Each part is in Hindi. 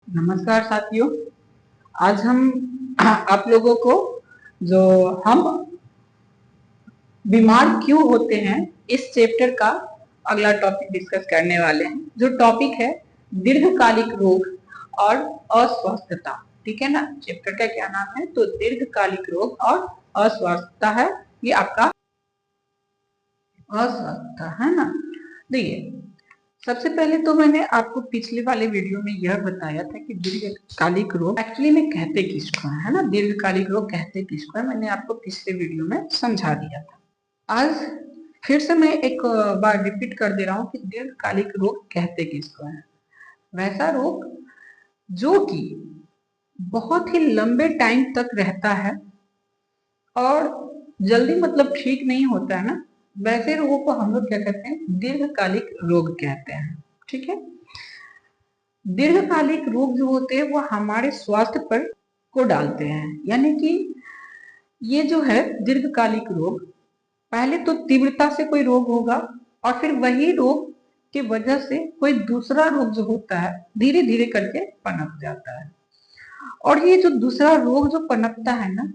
नमस्कार साथियों। आज हम आप लोगों को जो हम बीमार क्यों होते हैं इस चैप्टर का अगला टॉपिक डिस्कस करने वाले हैं। जो टॉपिक है दीर्घकालिक रोग और अस्वस्थता। ठीक है ना। चैप्टर का क्या नाम है? तो दीर्घकालिक रोग और अस्वस्थता है। ये आपका अस्वस्थता है ना। देखिए, सबसे पहले तो मैंने आपको पिछले वाले वीडियो में यह बताया था कि दीर्घकालिक रोग एक्चुअली में कहते किसको है ना। दीर्घकालिक रोग कहते किसको है, मैंने आपको पिछले वीडियो में समझा दिया था। आज फिर से मैं एक बार रिपीट कर दे रहा हूँ कि दीर्घकालिक रोग कहते किसको है। वैसा रोग जो कि बहुत ही लंबे टाइम तक रहता है और जल्दी मतलब ठीक नहीं होता है ना, वैसे रोगों को हम लोग क्या कहते हैं? दीर्घकालिक रोग कहते हैं। ठीक है। दीर्घकालिक रोग जो होते हैं वो हमारे स्वास्थ्य पर को डालते हैं, यानी कि ये जो है दीर्घकालिक रोग, पहले तो तीव्रता से कोई रोग होगा और फिर वही रोग की वजह से कोई दूसरा रोग जो होता है धीरे धीरे करके पनप जाता है। और ये जो दूसरा रोग जो पनपता है ना,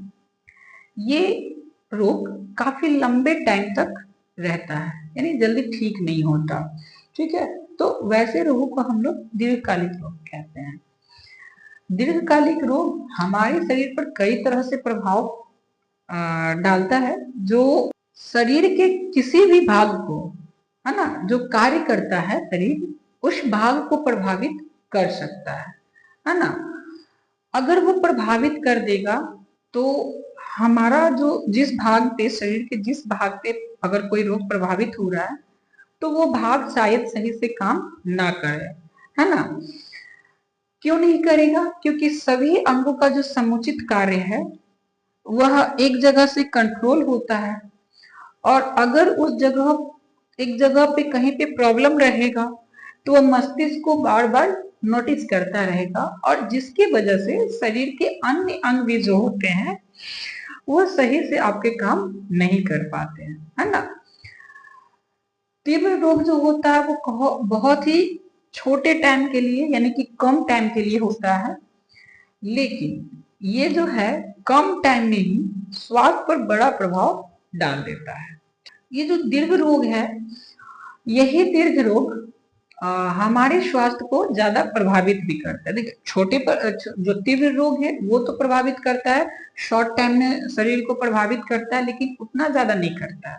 ये रोग काफी लंबे टाइम तक रहता है, यानी जल्दी ठीक नहीं होता। ठीक है। तो वैसे रोगों को हम लोग दीर्घकालिक रोग कहते हैं। दीर्घकालिक रोग हमारे शरीर पर कई तरह से प्रभाव डालता है। जो शरीर के किसी भी भाग को, है ना, जो कार्य करता है शरीर, उस भाग को प्रभावित कर सकता है ना। अगर वो प्रभावित कर देगा तो हमारा जो जिस भाग पे, शरीर के जिस भाग पे अगर कोई रोग प्रभावित हो रहा है तो वो भाग शायद सही से काम ना करे, है ना। क्यों नहीं करेगा? क्योंकि सभी अंगों का जो समुचित कार्य है वह एक जगह से कंट्रोल होता है। और अगर उस जगह एक जगह पे कहीं पे प्रॉब्लम रहेगा तो वह मस्तिष्क को बार बार नोटिस करता रहेगा, और जिसकी वजह से शरीर के अन्य अंग भी जो होते हैं वो सही से आपके काम नहीं कर पाते हैं, है ना। तीव्र रोग जो होता है वो बहुत ही छोटे टाइम के लिए, यानी कि कम टाइम के लिए होता है, लेकिन ये जो है कम टाइम में ही स्वास्थ्य पर बड़ा प्रभाव डाल देता है। ये जो दीर्घ रोग है, यही दीर्घ रोग हमारे स्वास्थ्य को ज्यादा प्रभावित भी करता है। देखिए, छोटे पर जो तीव्र रोग है वो तो प्रभावित करता है, शॉर्ट टाइम में शरीर को प्रभावित करता है, लेकिन उतना ज्यादा नहीं करता है।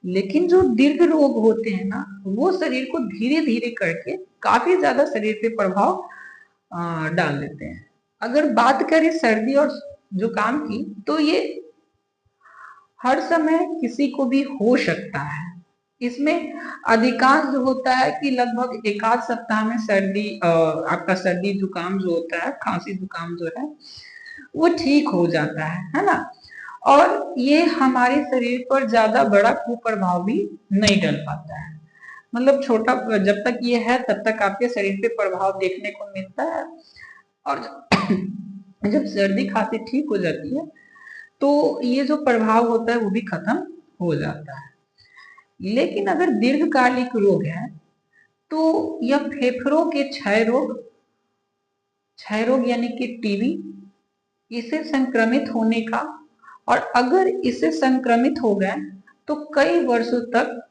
लेकिन जो दीर्घ रोग होते हैं ना, वो शरीर को धीरे धीरे करके काफी ज्यादा शरीर पे प्रभाव डाल देते हैं। अगर बात करें सर्दी और जुकाम की, तो ये हर समय किसी को भी हो सकता है। इसमें अधिकांश जो होता है कि लगभग एक आध सप्ताह में सर्दी, आपका सर्दी जुकाम जो होता है, खांसी जुकाम जो है वो ठीक हो जाता है ना। और ये हमारे शरीर पर ज्यादा बड़ा कुप्रभाव भी नहीं डाल पाता है। मतलब छोटा, जब तक ये है तब तक आपके शरीर पे प्रभाव देखने को मिलता है, और जब सर्दी खांसी ठीक हो जाती है तो ये जो प्रभाव होता है वो भी खत्म हो जाता है। लेकिन अगर दीर्घकालिक रोग है तो यह फेफड़ों के क्षय रोग यानी कि टीबी, इसे संक्रमित होने का, और अगर इसे संक्रमित हो गए तो कई वर्षों तक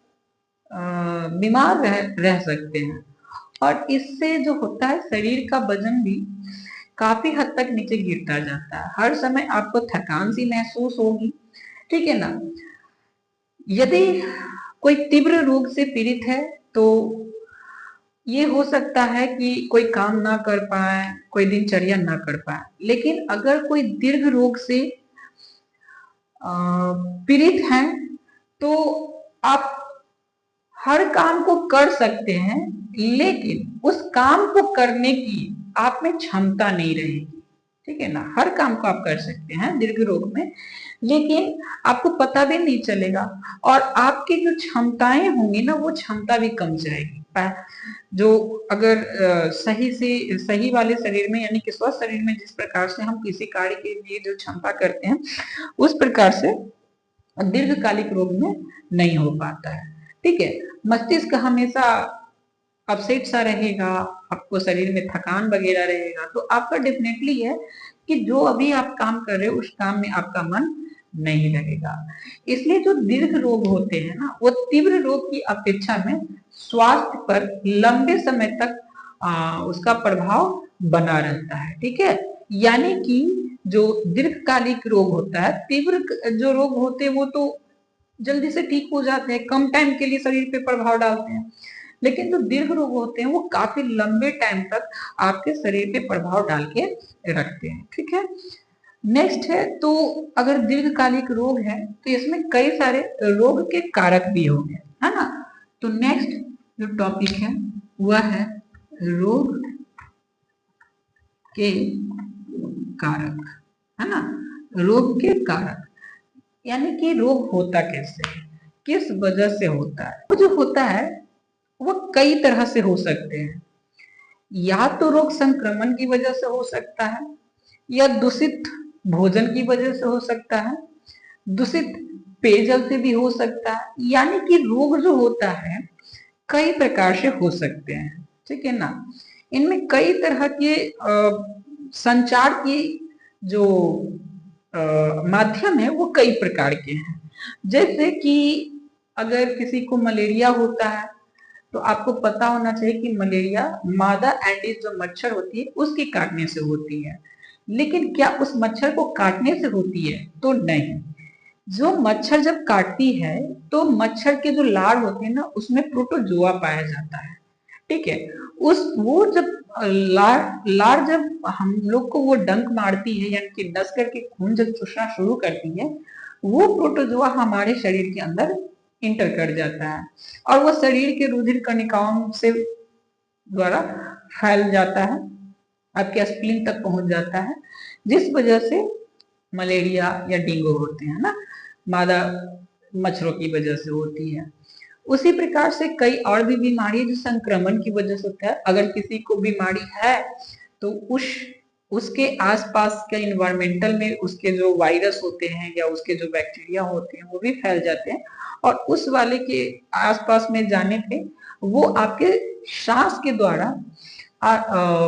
बीमार रह सकते हैं। और इससे जो होता है शरीर का वजन भी काफी हद तक नीचे गिरता जाता है। हर समय आपको थकान सी महसूस होगी। ठीक है ना। यदि कोई तीव्र रोग से पीड़ित है तो ये हो सकता है कि कोई काम ना कर पाए, कोई दिनचर्या ना कर पाए। लेकिन अगर कोई दीर्घ रोग से पीड़ित हैं तो आप हर काम को कर सकते हैं, लेकिन उस काम को करने की आप में क्षमता नहीं रहेगी। ठीक है ना। हर काम को आप कर सकते हैं दीर्घ रोग में, लेकिन आपको पता भी नहीं चलेगा, और आपकी जो क्षमताएं होंगी ना वो क्षमता भी कम जाएगी। जो अगर सही वाले शरीर में, यानी कि स्वस्थ शरीर में जिस प्रकार से हम किसी कार्य के लिए जो क्षमता करते हैं उस प्रकार से दीर्घकालिक रोग में नहीं हो पाता है। ठीक है। मस्तिष्क हमेशा अपसेट सा रहेगा, आपको शरीर में थकान वगैरह रहेगा, तो आपका डेफिनेटली है कि जो अभी आप काम कर रहे हो उस काम में आपका मन नहीं लगेगा। इसलिए जो दीर्घ रोग होते हैं ना, वो तीव्र रोग की अपेक्षा में स्वास्थ्य पर लंबे समय तक उसका प्रभाव बना रहता है। ठीक है, यानी कि जो दीर्घकालिक रोग होता है, तीव्र जो रोग होते हैं वो तो जल्दी से ठीक हो जाते हैं, कम टाइम के लिए शरीर पे प्रभाव डालते हैं, लेकिन जो दीर्घ रोग होते हैं वो काफी लंबे टाइम तक आपके शरीर पे प्रभाव डाल के रखते हैं। ठीक है, नेक्स्ट है, तो अगर दीर्घकालिक रोग है तो इसमें कई सारे रोग के कारक भी होंगे, है ना। तो नेक्स्ट जो टॉपिक है वह है रोग के कारक, है ना। रोग के कारक यानी कि रोग होता कैसे है, किस वजह से होता है। वो जो होता है वो कई तरह से हो सकते हैं। या तो रोग संक्रमण की वजह से हो सकता है, या दूषित भोजन की वजह से हो सकता है, दूषित पेयजल से भी हो सकता है। यानी कि रोग जो होता है कई प्रकार से हो सकते हैं। ठीक है ना, इनमें कई तरह के संचार की जो माध्यम है वो कई प्रकार के हैं। जैसे कि अगर किसी को मलेरिया होता है तो आपको पता होना चाहिए कि मलेरिया मादा एडिस जो मच्छर होती है उसके काटने से होती है। लेकिन क्या उस मच्छर को काटने से होती है? तो नहीं। जो मच्छर जब काटती है तो मच्छर के जो लार होते हैं ना उसमें प्रोटोजोआ पाया जाता है। ठीक है, उस वो जब लार जब हम लोग को वो डंक मारती है, यानी कि डस करके खून जब चूसना शुरू करती है, वो प्रोटोजोआ हमारे शरीर के अंदर इंटर कर जाता है और वो शरीर के रुधिर कणिकाओं से द्वारा फैल जाता है, आपके स्प्लीन तक पहुंच जाता है, जिस वजह से मलेरिया या डेंगू होते हैं ना, मादा मच्छरों की वजह से होती है। उसी प्रकार से कई और भी बीमारी जो संक्रमण की वजह से होता है। अगर किसी को बीमारी है तो उसके आसपास के इन्वायरमेंटल में उसके जो वायरस होते हैं या उसके जो बैक्टीरिया होते हैं वो भी फैल जाते हैं और उस वाले के आसपास में जाने पे वो आपके सांस के द्वारा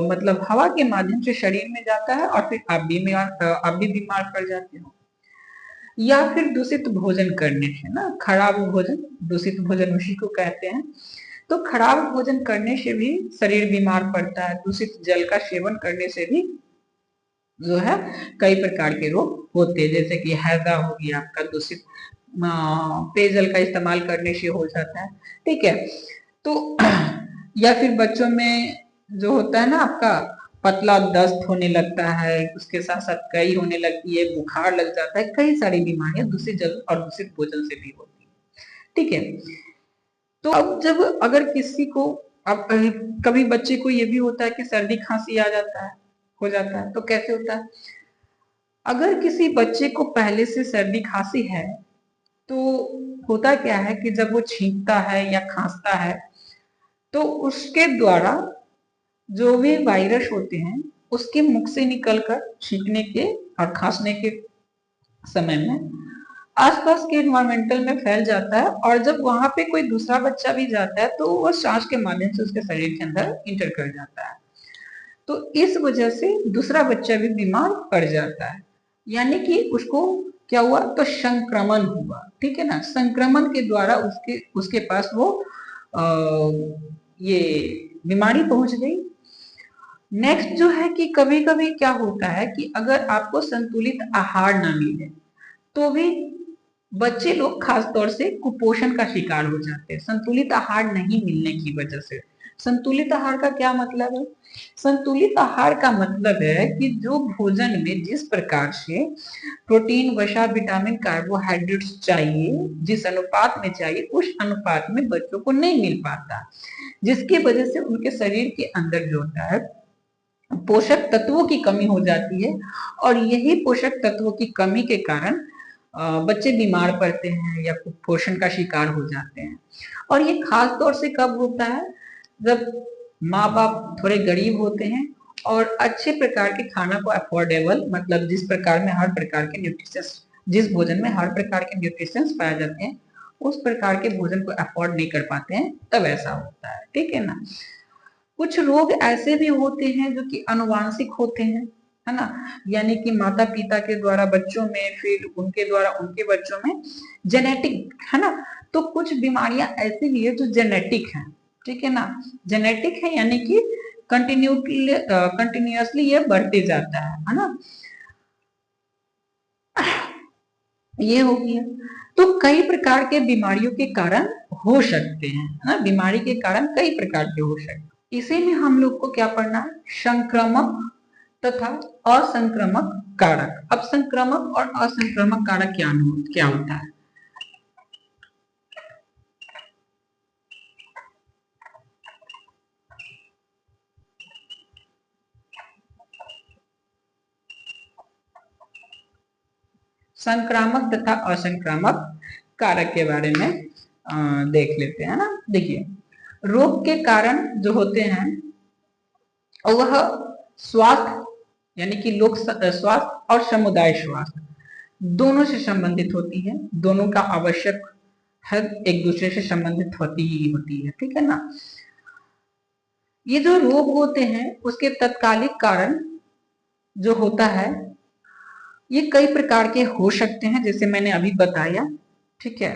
मतलब हवा के माध्यम से शरीर में जाता है और फिर आप भी बीमार पड़ जाते हो। या फिर दूषित भोजन करने से ना, खराब भोजन, दूषित भोजन उसी को कहते हैं। तो खराब भोजन करने से भी शरीर बीमार पड़ता है। दूषित जल का सेवन करने से भी जो है कई प्रकार के रोग होते हैं, जैसे कि हैजा हो गया आपका, दूषित पेयजल का इस्तेमाल करने से हो जाता है। ठीक है, तो या फिर बच्चों में जो होता है ना आपका पतला दस्त होने लगता है, उसके साथ साथ कई होने लगती है, बुखार लग जाता है, कई सारी बीमारियां दूषित जल और दूषित भोजन से भी होती है। ठीक है, तो अब जब अगर किसी को अब कभी बच्चे को ये भी होता है कि सर्दी खांसी आ जाता है, हो जाता है, तो कैसे होता है? अगर किसी बच्चे को पहले से सर्दी खांसी है तो होता क्या है कि जब वो छींकता है या खांसता है तो उसके द्वारा जो भी वायरस होते हैं उसके मुख से निकलकर छींकने के और खांसने के समय में आसपास के एनवायरमेंटल में फैल जाता है और जब वहां पे कोई दूसरा बच्चा भी जाता है तो वो सांस के माध्यम से उसके शरीर के अंदर इंटर कर जाता है। तो इस वजह से दूसरा बच्चा भी बीमार पड़ जाता है, यानी कि उसको क्या हुआ? तो संक्रमण हुआ। ठीक है ना, संक्रमण के द्वारा उसके उसके पास वो आ, ये बीमारी पहुंच गई। नेक्स्ट जो है कि कभी कभी क्या होता है कि अगर आपको संतुलित आहार ना मिले तो भी बच्चे लोग खास तौर से कुपोषण का शिकार हो जाते हैं, संतुलित आहार नहीं मिलने की वजह से। संतुलित आहार का क्या मतलब है? संतुलित आहार का मतलब है कि जो भोजन में जिस प्रकार से प्रोटीन, वसा, विटामिन, कार्बोहाइड्रेट्स चाहिए, जिस अनुपात में चाहिए, उस अनुपात में बच्चों को नहीं मिल पाता, जिसकी वजह से उनके शरीर के अंदर जो होता है पोषक तत्वों की कमी हो जाती है और यही पोषक तत्वों की कमी के कारण बच्चे बीमार पड़ते हैं या कुपोषण का शिकार हो जाते हैं। और ये खास तौर से कब होता है? जब माँ बाप थोड़े गरीब होते हैं और अच्छे प्रकार के खाना को अफोर्डेबल, मतलब जिस प्रकार में हर प्रकार के न्यूट्रिशंस, जिस भोजन में हर प्रकार के न्यूट्रिशंस पाए जाते हैं उस प्रकार के भोजन को अफोर्ड नहीं कर पाते हैं, तब ऐसा होता है, ठीक है ना। कुछ रोग ऐसे भी होते हैं जो कि अनुवांशिक होते हैं, है ना, यानी कि माता पिता के द्वारा बच्चों में, फिर उनके द्वारा उनके बच्चों में, जेनेटिक, है ना। तो कुछ बीमारियां ऐसी भी है जो जेनेटिक है, ठीक है ना। जेनेटिक है यानी कि कंटिन्यूअसली ये बढ़ते जाता है ना। ये हो गया। तो कई प्रकार के बीमारियों के कारण हो सकते हैं, है ना, बीमारी के कारण कई प्रकार के हो सकते हैं। इसी में हम लोग को क्या पढ़ना है, संक्रामक तथा असंक्रामक कारक। अब संक्रामक और असंक्रामक कारक क्या होता है। संक्रामक तथा असंक्रामक कारक के बारे में देख लेते हैं ना। देखिए, रोग के कारण जो होते हैं वह स्वास्थ्य यानी कि लोक स्वास्थ्य और समुदाय स्वास्थ्य दोनों से संबंधित होती है, दोनों का आवश्यक है, एक दूसरे से संबंधित होती ही होती है, ठीक है ना। ये जो रोग होते हैं उसके तत्कालिक कारण जो होता है ये कई प्रकार के हो सकते हैं, जैसे मैंने अभी बताया, ठीक है।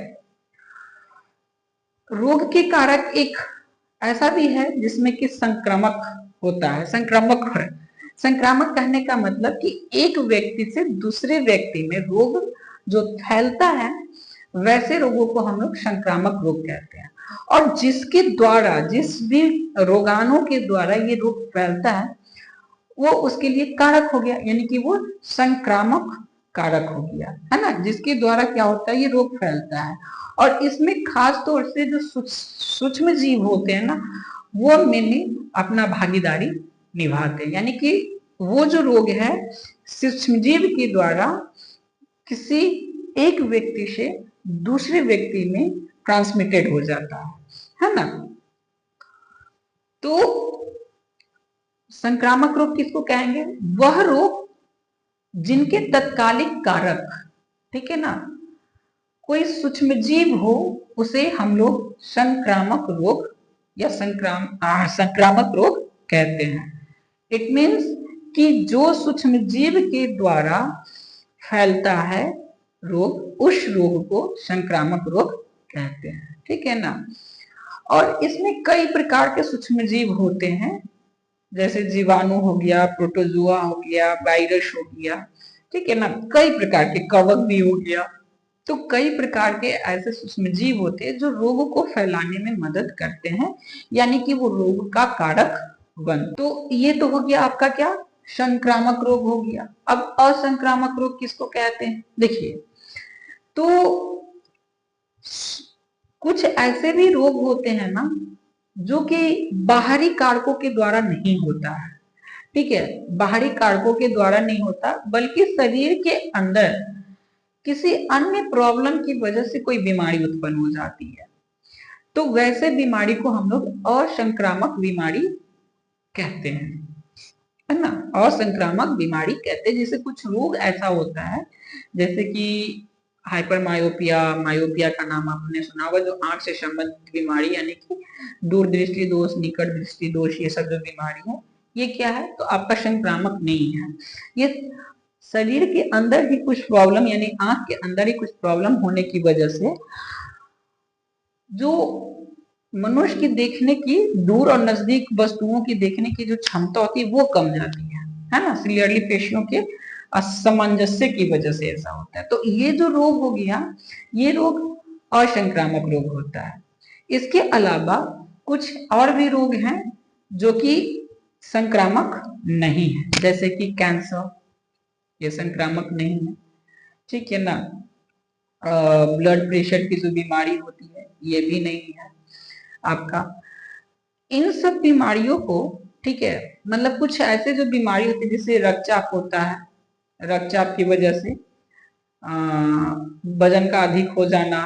रोग के कारक एक ऐसा भी है जिसमें कि संक्रामक होता है, संक्रामक है। संक्रामक कहने का मतलब कि एक व्यक्ति से दूसरे व्यक्ति में रोग जो फैलता है, वैसे रोगों को हम लोग संक्रामक रोग कहते हैं। और जिसके द्वारा, जिस भी रोगाणु के द्वारा ये रोग फैलता है वो उसके लिए कारक हो गया, यानी कि वो संक्रामक कारक हो गया, है ना, जिसके द्वारा क्या होता है ये रोग फैलता है। और इसमें खास तौर से जो सूक्ष्म जीव होते हैं ना, वो में अपना भागीदारी निभाते हैं, यानी कि वो जो रोग है सूक्ष्म जीव के द्वारा किसी एक व्यक्ति से दूसरे व्यक्ति में ट्रांसमिटेड हो जाता है ना। तो संक्रामक रोग किसको कहेंगे, वह रोग जिनके तत्कालिक कारक, ठीक है ना, कोई सूक्ष्म जीव हो, उसे हम लोग संक्रामक रोग या संक्रामक रोग कहते हैं। इट मीन्स कि जो सूक्ष्म जीव के द्वारा फैलता है रोग, उस रोग को संक्रामक रोग कहते हैं, ठीक है ना। और इसमें कई प्रकार के सूक्ष्म जीव होते हैं, जैसे जीवाणु हो गया, प्रोटोजुआ हो गया, वायरस हो गया, ठीक है ना, कई प्रकार के, कवक भी हो गया। तो कई प्रकार के ऐसे सूक्ष्म जीव होते हैं जो रोग को फैलाने में मदद करते हैं, यानी कि वो रोग का कारक बन। तो ये तो हो गया आपका क्या, संक्रामक रोग हो गया। अब असंक्रामक रोग किसको कहते हैं, देखिए, तो कुछ ऐसे भी रोग होते हैं ना जो कि बाहरी कारकों के द्वारा नहीं होता है, ठीक है, बाहरी कारकों के द्वारा नहीं होता, बल्कि शरीर के अंदर किसी अन्य प्रॉब्लम की वजह से कोई बीमारी उत्पन्न हो जाती है। तो वैसे बीमारी को हम लोग असंक्रामक बीमारी कहते हैं, है ना, असंक्रामक बीमारी कहते हैं। जैसे कुछ रोग ऐसा होता है, जैसे कि हाइपरमायोपिया, मायोपिया का नाम आपने सुना होगा, जो आंख से संबंधित बीमारी, यानी कि दूर दृष्टि दोष, निकट दृष्टि दोष, ये सब जो बीमारी है ये क्या है, तो आपका संक्रामक नहीं है। ये शरीर के अंदर ही कुछ प्रॉब्लम, यानी आंख के अंदर ही कुछ प्रॉब्लम होने की वजह से जो मनुष्य की देखने की, दूर और नजदीक वस्तुओं की देखने की जो क्षमता होती है वो कम जाती है ना, क्लियरली पेशियों के असमंजस्य की वजह से ऐसा होता है। तो ये जो रोग हो गया, ये रोग असंक्रामक रोग होता है। इसके अलावा कुछ और भी रोग हैं जो कि संक्रामक नहीं है, जैसे कि कैंसर, ये संक्रामक नहीं है, ठीक है ना। ब्लड प्रेशर की जो बीमारी होती है ये भी नहीं है आपका। इन सब बीमारियों को, ठीक है, मतलब कुछ ऐसे जो बीमारी होती है जैसे रक्तचाप होता है, रक्तचाप की वजह से वजन का अधिक हो जाना,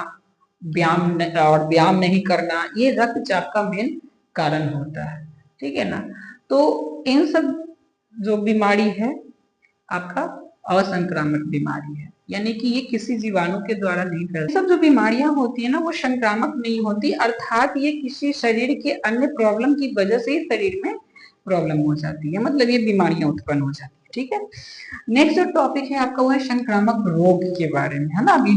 व्यायाम नहीं करना, ये रक्तचाप का मेन कारण होता है, ठीक है ना। तो इन सब जो बीमारी है आपका असंक्रामक बीमारी है। यानी कि ये किसी जीवाणु के द्वारा नहीं फैलती। सब जो बीमारियां होती है ना वो संक्रामक नहीं होती, अर्थात ये किसी शरीर के अन्य प्रॉब्लम की वजह से ही शरीर में प्रॉब्लम हो जाती है, मतलब ये बीमारियां उत्पन्न हो जाती है। ठीक है, नेक्स्ट जो टॉपिक है आपका वो है संक्रामक रोग के बारे में, है ना। अभी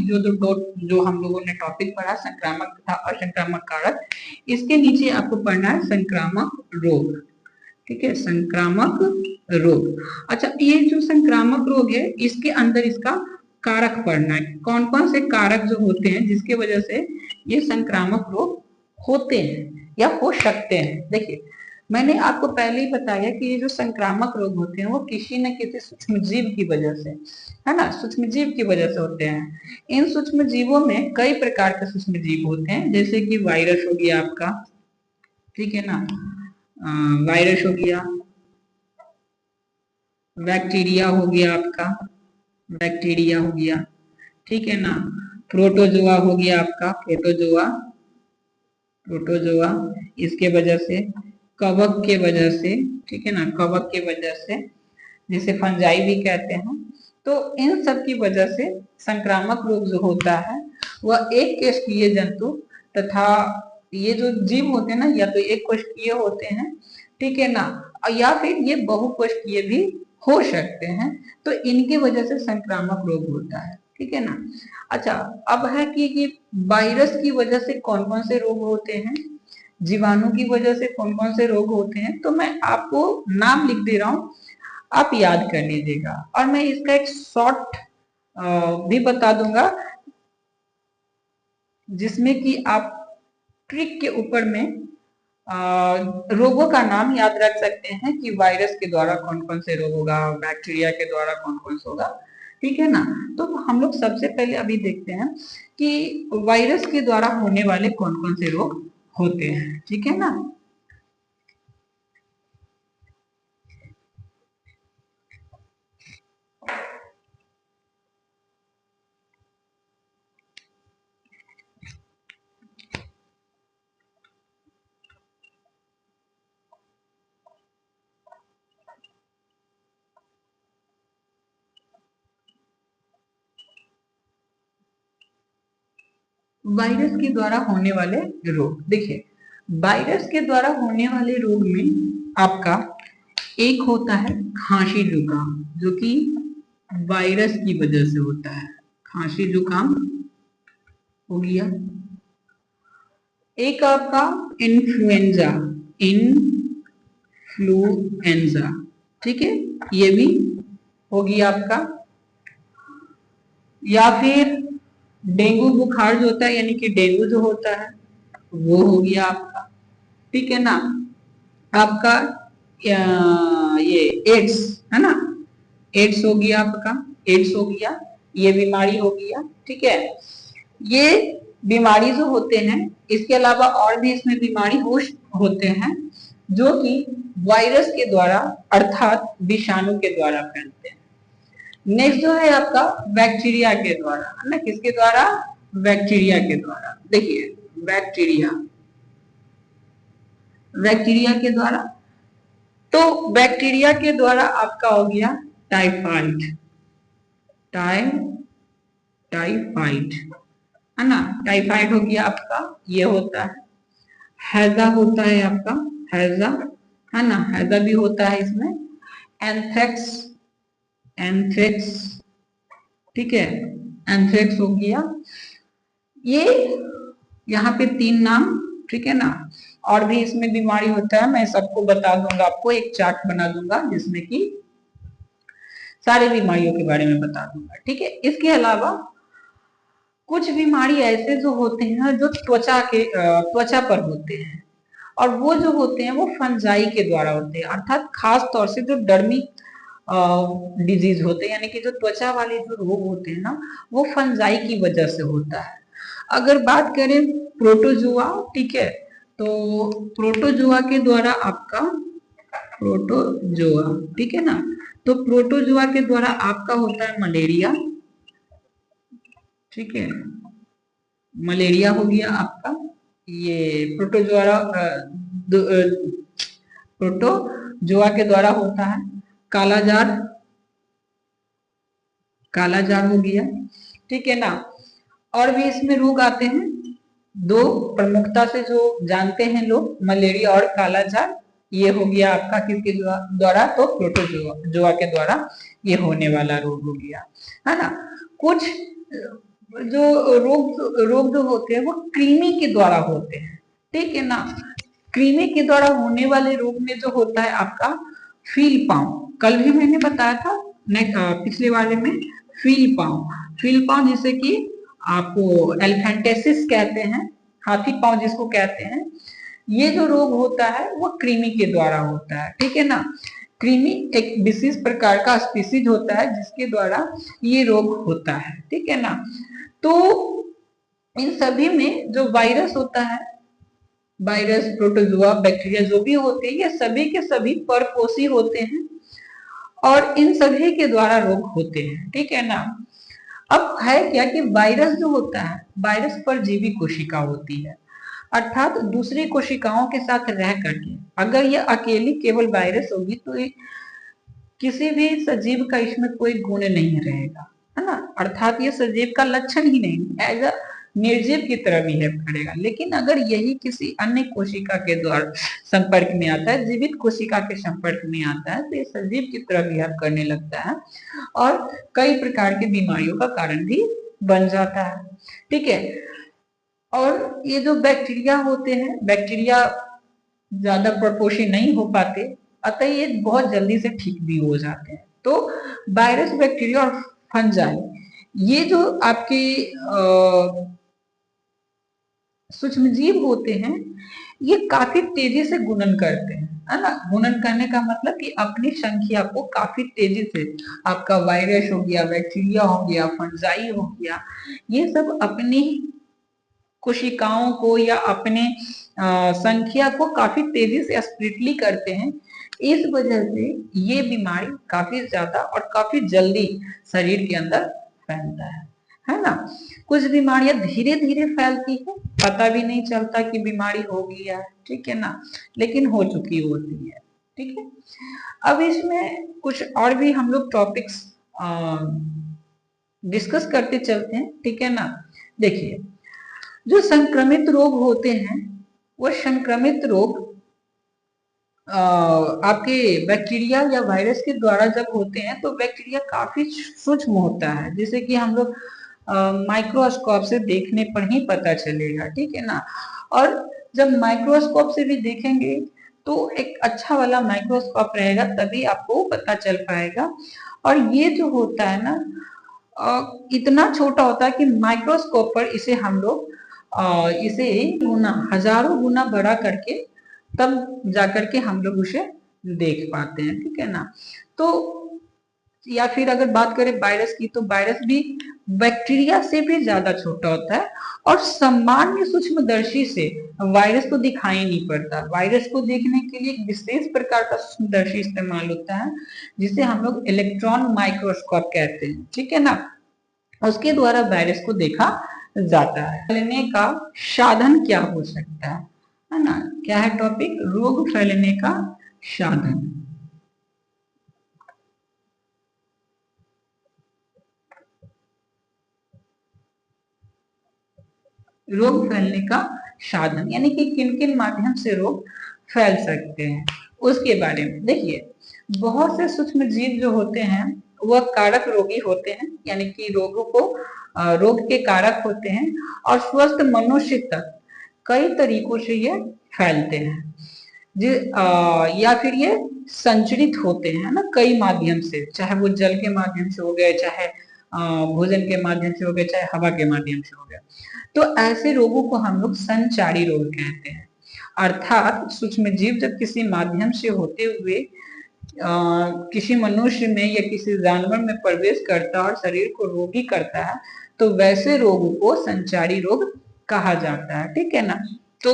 जो हम लोगों ने टॉपिक पढ़ा संक्रामक तथा असंक्रामक कारक, इसके नीचे आपको पढ़ना है संक्रामक रोग। ठीक है, संक्रामक रोग। अच्छा, ये जो संक्रामक रोग है इसके अंदर इसका कारक पढ़ना है, कौन कौन से कारक जो होते हैं जिसके वजह से ये संक्रामक रोग होते हैं या हो सकते हैं। देखिए, मैंने आपको पहले ही बताया कि ये जो संक्रामक रोग होते हैं वो किसी न किसी सूक्ष्म जीव की वजह से, है ना, सूक्ष्म जीव की वजह से होते हैं। इन सूक्ष्म जीवों में कई प्रकार के सूक्ष्म जीव होते हैं, जैसे कि वायरस हो गया आपका, ठीक है ना, वायरस हो गया, बैक्टीरिया हो गया आपका, बैक्टीरिया हो गया, ठीक है ना, प्रोटोजोआ हो गया आपका, प्रोटोजोआ, प्रोटोजोआ, इसके वजह से, कवक के वजह से, ठीक है ना, कवक के वजह से, जिसे फंजाई भी कहते हैं। तो इन सब की वजह से संक्रामक रोग जो होता है वह एक कोशिकीय जंतु तथा ये जो जीव होते हैं ना, या तो एक कोशिकीय होते हैं, ठीक है ना, या फिर ये बहुकोशिकीय भी हो सकते हैं, तो इनके वजह से संक्रामक रोग होता है। ठीक है ना। अच्छा, अब है कि ये वायरस की वजह से कौन कौन से रोग होते हैं, जीवाणु की वजह से कौन कौन से रोग होते हैं, तो मैं आपको नाम लिख दे रहा हूँ, आप याद कर लीजिएगा, और मैं इसका एक शॉर्ट भी बता दूंगा जिसमें कि आप ट्रिक के ऊपर में रोगों का नाम याद रख सकते हैं कि वायरस के द्वारा कौन कौन से रोग होगा, बैक्टीरिया के द्वारा कौन कौन से होगा। ठीक है ना। तो हम लोग सबसे पहले अभी देखते हैं कि वायरस के द्वारा होने वाले कौन कौन से रोग होते हैं। ठीक है ना। वायरस के द्वारा होने वाले रोग, देखिए वायरस के द्वारा होने वाले रोग में आपका एक होता है खांसी जुकाम, जो कि वायरस की वजह से होता है, खांसी जुकाम हो गया। एक आपका इन्फ्लुएंजा, इन्फ्लुएंजा, ठीक है, ये भी हो गया आपका। या फिर डेंगू बुखार जो होता है, यानी कि डेंगू जो होता है वो हो गया आपका। ठीक है ना। आपका ये एड्स, है ना, एड्स हो गया आपका, एड्स हो गया, ये बीमारी हो गया। ठीक है, ये बीमारी जो होते हैं, इसके अलावा और भी इसमें बीमारी होते हैं जो कि वायरस के द्वारा अर्थात विषाणु के द्वारा फैलते हैं। नेक्स्ट जो है आपका बैक्टीरिया के द्वारा, है ना, किसके द्वारा, बैक्टीरिया के द्वारा। देखिए बैक्टीरिया, बैक्टीरिया के द्वारा, तो बैक्टीरिया के द्वारा आपका हो गया टाइफाइड, टाइफाइड, है ना, टाइफाइड हो गया आपका, ये होता है। हैजा होता है आपका, हैजा, है ना, हैजा भी होता है इसमें। एंथ्रेक्स, एंथ्रेक्स, ठीक है, एंथ्रेक्स हो गया। ये यहाँ पे 3 नाम, ठीक है ना। और भी इसमें बीमारी होता है, मैं सबको बता दूंगा, आपको एक चार्ट बना दूंगा जिसमें कि सारे बीमारियों के बारे में बता दूंगा। ठीक है, इसके अलावा कुछ बीमारी ऐसे जो होते हैं जो त्वचा पर होते हैं, और वो जो होते हैं वो फंजाई के द्वारा होते हैं, अर्थात खास तौर से जो डर्मी डिजीज होते हैं, यानी कि जो त्वचा वाले जो रोग होते हैं ना, वो फंजाई की वजह से होता है। अगर बात करें प्रोटोजुआ, ठीक है, तो प्रोटोजुआ के द्वारा आपका, प्रोटोजुआ, ठीक है ना, तो प्रोटोजुआ के द्वारा आपका होता है मलेरिया। ठीक है, मलेरिया हो गया आपका, ये प्रोटोजुआ, प्रोटोजुआ के द्वारा होता है कालाजार, कालाजार हो गया, ठीक है ना। और भी इसमें रोग आते हैं, दो प्रमुखता से जो जानते हैं लोग, मलेरिया और कालाजार। ये हो गया आपका किसके द्वारा, तो प्रोटोजोआ के द्वारा ये होने वाला रोग हो गया, है ना। कुछ जो रोग जो होते हैं वो कृमि के द्वारा होते हैं, ठीक है ना। कृमि के द्वारा होने वाले रोग में जो होता है आपका फील पाँव, कल भी मैंने बताया था पिछले वाले में, फील पाँव जिसे कि आपको एल्फेंटेसिस कहते हैं, हाथी पाँव जिसको कहते हैं। ये जो रोग होता है वो कृमि के द्वारा होता है, ठीक है ना। कृमि एक विशेष प्रकार का स्पीसीज होता है जिसके द्वारा ये रोग होता है, ठीक है ना। तो इन सभी में जो वायरस होता है, वायरस, प्रोटोजोआ, बैक्टीरिया जो भी होते हैं, ये सभी के सभी परपोषी होते हैं और इन सभी के द्वारा रोग होते हैं, ठीक है ना। अब है क्या कि वायरस जो होता है, वायरस परजीवी कोशिका होती है, अर्थात दूसरी कोशिकाओं के साथ रह करके, अगर ये अकेली केवल वायरस होगी तो किसी भी सजीव का इसमें कोई गुण नहीं रहेगा, है ना। अर्थात ये सजीव का लक्षण ही नहीं, एज अ निर्जीव की तरह बिहेव करेगा। लेकिन अगर यही किसी अन्य कोशिका के द्वारा संपर्क में आता है, जीवित कोशिका के संपर्क में आता है, तो ये सजीव की तरह बिहेव करने लगता है और कई प्रकार की बीमारियों का कारण भी बन जाता है, ठीक है। और ये जो बैक्टीरिया होते हैं, बैक्टीरिया ज्यादा प्रपोषी नहीं हो पाते, अतः ये बहुत जल्दी से ठीक भी हो जाते हैं। तो वायरस, बैक्टीरिया और फंजाई, ये जो आपके सूक्ष्म जीव होते हैं, ये काफी तेजी से गुणन करते हैं, है ना। गुणन करने का मतलब कि अपनी संख्या को काफी तेजी से, आपका वायरस हो गया, बैक्टीरिया हो गया, फंजाई हो गया, ये सब अपनी कोशिकाओं को या अपने संख्या को काफी तेजी से स्प्रिटली करते हैं। इस वजह से ये बीमारी काफी ज्यादा और काफी जल्दी शरीर के अंदर फैलता है ना। कुछ बीमारियां धीरे धीरे फैलती है, पता भी नहीं चलता कि बीमारी हो गई है, ठीक है ना, लेकिन हो चुकी होती है, ठीक है। अब इसमें कुछ और भी हम लोग टॉपिक्स डिस्कस करते चलते हैं, ठीक है ना। देखिए, जो संक्रमित रोग होते हैं, वो संक्रमित रोग आपके बैक्टीरिया या वायरस के द्वारा जब होते हैं तो बैक्टीरिया काफी सूक्ष्म होता है, जिसे कि हम लोग माइक्रोस्कोप से देखने पर ही पता चलेगा, ठीक है ना। और जब माइक्रोस्कोप से भी देखेंगे तो एक अच्छा वाला माइक्रोस्कोप रहेगा, तभी आपको पता चल पाएगा। और ये जो होता है ना, इतना छोटा होता है कि माइक्रोस्कोप पर इसे हम लोग इसे हजारों गुना बड़ा करके तब जाकर के हम लोग उसे देख पाते हैं, ठीक है ना। तो या फिर अगर बात करें वायरस की, तो वायरस भी बैक्टीरिया से भी ज्यादा छोटा होता है और सामान्य सूक्ष्मदर्शी से वायरस को दिखाई नहीं पड़ता। वायरस को देखने के लिए एक विशेष प्रकार का सूक्ष्मदर्शी इस्तेमाल होता है, जिसे हम लोग इलेक्ट्रॉन माइक्रोस्कोप कहते हैं, ठीक है ना। उसके द्वारा वायरस को देखा जाता है। फैलने का साधन क्या हो सकता है ना। क्या है टॉपिक, रोग फैलने का साधन। रोग फैलने का साधन यानी कि किन किन माध्यम से रोग फैल सकते हैं, उसके बारे में देखिए। बहुत से सूक्ष्म जीव जो होते हैं वह कारक रोगी होते हैं, यानी कि रोगों को रोग के कारक होते हैं, और स्वस्थ मनुष्य तक कई तरीकों से ये फैलते हैं। या फिर ये संचरित होते हैं ना, कई माध्यम से, चाहे वो जल के माध्यम से हो गए, चाहे भोजन के माध्यम से हो गए, चाहे हवा के माध्यम से हो गया। तो ऐसे रोगों को हम लोग संचारी रोग कहते हैं। अर्थात सूक्ष्म जीव जब किसी माध्यम से होते हुए किसी मनुष्य में या किसी जानवर में प्रवेश करता है और शरीर को रोगी करता है, तो वैसे रोग को संचारी रोग कहा जाता है, ठीक है ना। तो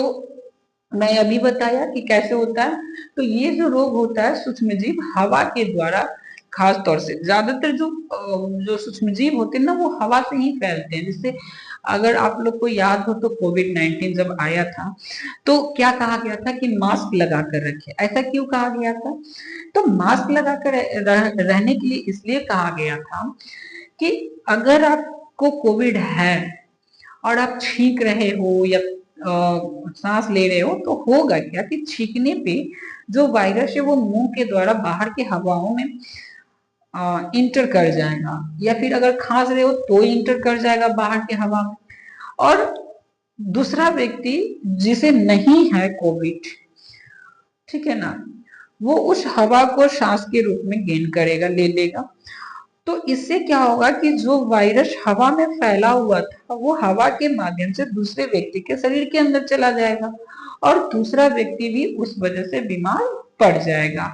मैं अभी बताया कि कैसे होता है। तो ये जो रोग होता है सूक्ष्म जीव हवा के द्वारा, खास तौर से ज्यादातर जो सूक्ष्म जीव होते हैं ना, वो हवा से ही फैलते हैं। जैसे अगर आप लोग को याद हो तो कोविड-19 जब आया था तो क्या कहा गया था कि मास्क लगा कर रखे। ऐसा क्यों कहा गया था? तो मास्क लगाकर रहने के लिए इसलिए कहा गया था कि अगर आपको कोविड है और आप छींक रहे हो या सांस ले रहे हो, तो होगा क्या कि छींकने पे जो वायरस है वो मुंह के द्वारा बाहर की हवाओं में इंटर कर जाएगा, या फिर अगर खांस रहे हो तो इंटर कर जाएगा बाहर की हवा में। और दूसरा व्यक्ति जिसे नहीं है कोविड, ठीक है ना, वो उस हवा को सांस के रूप में गेन करेगा, ले लेगा। तो इससे क्या होगा कि जो वायरस हवा में फैला हुआ था वो हवा के माध्यम से दूसरे व्यक्ति के शरीर के अंदर चला जाएगा और दूसरा व्यक्ति भी उस वजह से बीमार पड़ जाएगा।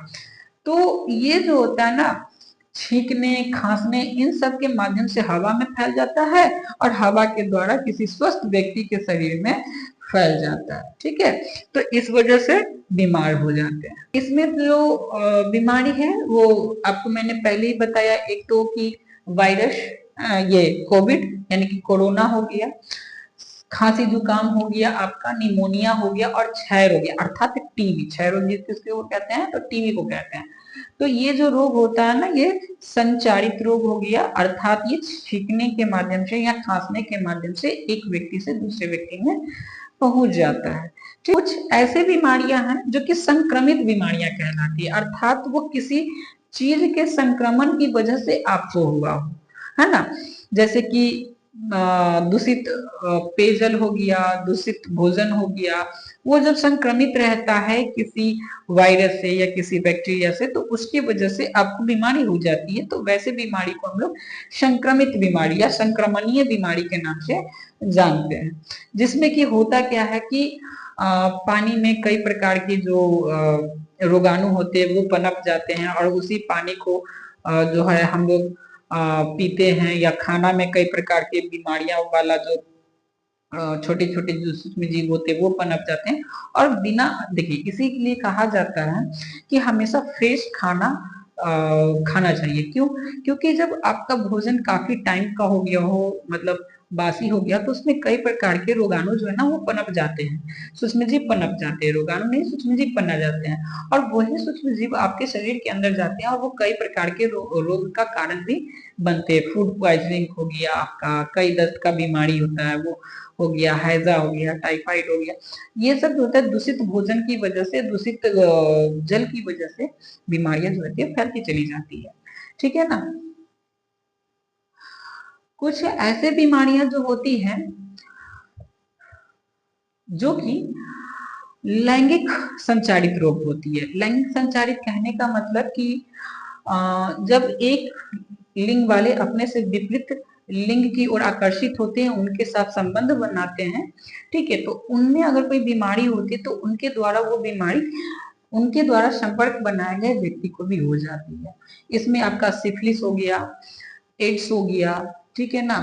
तो ये जो होता है ना, छींकने, खांसने, इन सब के माध्यम से हवा में फैल जाता है और हवा के द्वारा किसी स्वस्थ व्यक्ति के शरीर में फैल जाता है, ठीक है। तो इस वजह से बीमार हो जाते हैं। इसमें जो बीमारी है वो आपको मैंने पहले ही बताया, एक तो कि वायरस, ये कोविड यानी कि कोरोना हो गया, खांसी जुकाम हो गया, आपका निमोनिया हो गया और क्षय हो गया, अर्थात टीबी। क्षय रोग किसको कहते हैं, तो टीबी को कहते हैं। तो ये जो रोग होता है ना, ये संचारित रोग हो गया, अर्थात ये छींकने के माध्यम से या खांसने के माध्यम से एक व्यक्ति से दूसरे व्यक्ति में पहुंच जाता है। कुछ ऐसे बीमारियां हैं जो कि संक्रमित बीमारियां कहलाती है, अर्थात वो किसी चीज के संक्रमण की वजह से आपको हुआ हो, है ना। जैसे कि दूषित पेयजल हो गया, दूषित भोजन हो गया, वो जब संक्रमित रहता है किसी वायरस से या किसी बैक्टीरिया से, तो उसकी वजह से आपको बीमारी हो जाती है। तो वैसे बीमारी को हम लोग संक्रमित बीमारी या संक्रमणीय बीमारी के नाम से जानते हैं, जिसमें कि होता क्या है कि पानी में कई प्रकार के जो रोगाणु होते हैं वो पनप जाते हैं और उसी पानी को जो है हम लोग पीते हैं, या खाना में कई प्रकार के बीमारियां वाला जो छोटे छोटे जो सूक्ष्म जीव होते हैं वो पनप जाते हैं। और बिना, देखिए इसी के लिए कहा जाता है कि हमेशा फ्रेश खाना खाना चाहिए। क्यों? क्योंकि जब आपका भोजन काफी टाइम का हो गया हो, मतलब बासी हो गया, तो उसमें कई प्रकार के रोगाणु जो है ना वो पनप जाते हैं, सूक्ष्म जीव पनप जाते हैं, रोगाणु नहीं, सूक्ष्म जीव पनप जाते हैं। और वही सूक्ष्म जीव आपके शरीर के अंदर जाते हैं और वो कई प्रकार के रोग का कारण भी बनते हैं। फूड पॉइजनिंग हो गया, आपका कई दस्त का बीमारी होता है वो हो गया, हैजा हो गया, टाइफाइड हो गया, ये सब जो होता है दूषित भोजन की वजह से, दूषित जल की वजह से बीमारियां जो होती है फैलती चली जाती है, ठीक है ना। कुछ ऐसे बीमारियां जो होती हैं जो कि लैंगिक संचारित रोग होती है। लैंगिक संचारित कहने का मतलब कि जब एक लिंग वाले अपने से विपरीत लिंग की ओर आकर्षित होते हैं, उनके साथ संबंध बनाते हैं, ठीक है, तो उनमें अगर कोई बीमारी होती है तो उनके द्वारा वो बीमारी उनके द्वारा संपर्क बनाए गए व्यक्ति को भी हो जाती है। इसमें आपका सिफिलिस हो गया, एड्स हो गया, ठीक है ना,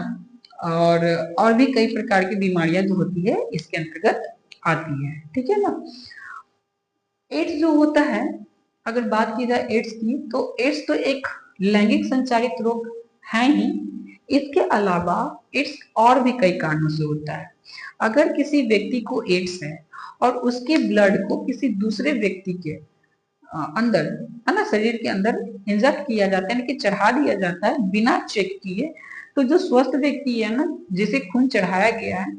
और भी कई प्रकार की बीमारियां जो होती है इसके अंतर्गत आती है, ठीक है ना। एड्स जो होता है, अगर बात की जाए एड्स की, तो एड्स तो एक लैंगिक संचारित रोग है ही। इसके अलावा एड्स और भी कई कारणों से होता है। अगर किसी व्यक्ति को एड्स है और उसके ब्लड को किसी दूसरे व्यक्ति के अंदर, है ना, शरीर के अंदर इंजेक्ट किया जाता है, कि चढ़ा दिया जाता है बिना चेक किए, तो जो स्वस्थ व्यक्ति है ना, जिसे खून चढ़ाया गया है,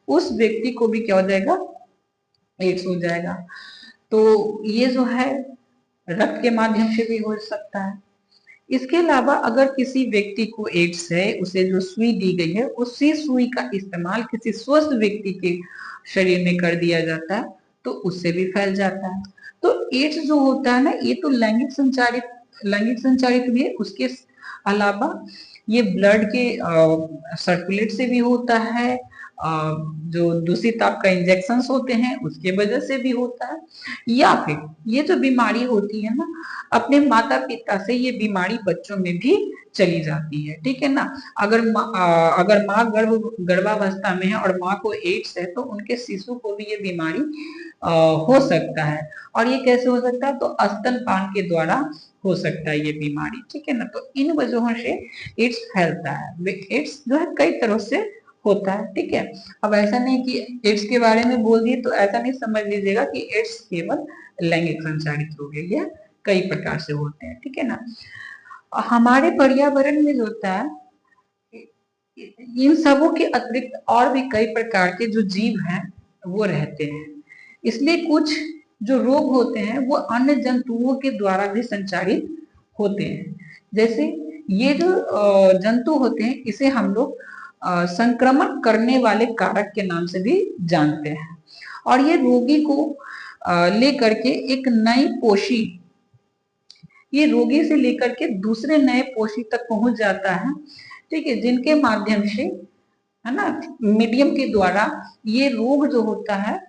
उस व्यक्ति को भी क्या हो जाएगा, एड्स हो जाएगा। तो ये जो है रक्त के माध्यम से भी हो सकता है। इसके अलावा अगर किसी व्यक्ति को एड्स है, उसे जो सुई दी गई है, उसी सुई का इस्तेमाल किसी स्वस्थ व्यक्ति के शरीर में कर दिया जाता है, तो उससे भी फैल जाता है। तो एड्स जो होता है ना, ये तो लैंगिक संचारित भी है। उसके अलावा ये ब्लड के सर्कुलेट से भी होता है, जो दूषित आपका इंजेक्शन होते हैं उसके वजह से भी होता है, या फिर ये जो बीमारी होती है ना, अपने माता पिता से ये बीमारी बच्चों में भी चली जाती है, ठीक है ना। अगर माँ गर्भावस्था में है और माँ को एड्स है, तो उनके शिशु को भी ये बीमारी हो सकता है। और ये कैसे हो सकता है, तो स्तनपान के द्वारा हो सकता है ये बीमारी, ठीक है ना। तो इन वजहों से एड्स फैलता है। एड्स जो है कई तरह से होता है, ठीक है। अब ऐसा नहीं कि एड्स के बारे में बोल दिए तो ऐसा नहीं समझ लीजिएगा कि एड्स केवल लैंगिक संचारित रोग है, यह कई प्रकार से होते हैं, ठीक है ना। हमारे पर्यावरण में जो होता है इन सबों के अतिरिक्त और भी कई प्रकार के जो जीव हैं वो रहते हैं। इसलिए कुछ जो रोग होते हैं वो अन्य जंतुओं के द्वारा भी संचारित होते हैं। जैसे ये जो जंतु होते हैं इसे हम लोग संक्रमण करने वाले कारक के नाम से भी जानते हैं। और ये रोगी को लेकर के एक नई पोशी, ये रोगी से लेकर के दूसरे नए पोशी तक पहुंच जाता है, ठीक है, जिनके माध्यम से, है ना, मीडियम के द्वारा ये रोग जो होता है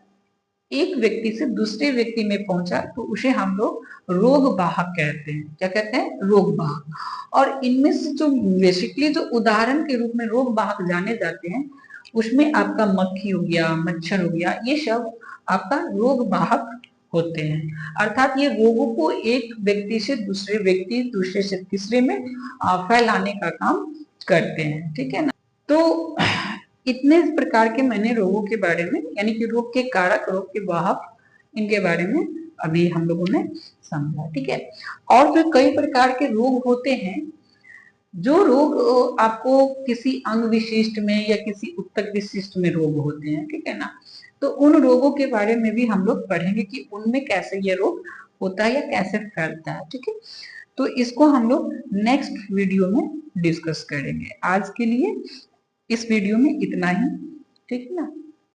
एक व्यक्ति से दूसरे व्यक्ति में पहुंचा तो उसे हम लोग रोग वाहक कहते हैं। क्या कहते हैं? रोग वाहक। और इनमें से जो बेसिकली जो उदाहरण के रूप में रोग वाहक जाने जाते हैं उसमें आपका मक्खी हो गया, मच्छर हो गया, ये सब आपका रोग वाहक होते हैं। अर्थात ये रोगों को एक व्यक्ति से दूसरे व्यक्ति, दूसरे से तीसरे में फैलाने का काम करते हैं। ठीक है ना। तो इतने प्रकार के मैंने रोगों के बारे में, यानी कि रोग के कारक, रोग के वाहक, इनके बारे में अभी हम लोगों ने समझा। ठीक है। और जो कई प्रकार के रोग होते हैं, जो रोग आपको किसी अंग विशिष्ट में या किसी उत्तक विशिष्ट में रोग होते हैं, ठीक है ना, तो उन रोगों के बारे में भी हम लोग पढ़ेंगे कि उनमें कैसे ये रोग होता है या कैसे फैलता है। ठीक है। तो इसको हम लोग नेक्स्ट वीडियो में डिस्कस करेंगे। आज के लिए इस वीडियो में इतना ही। ठीक है ना।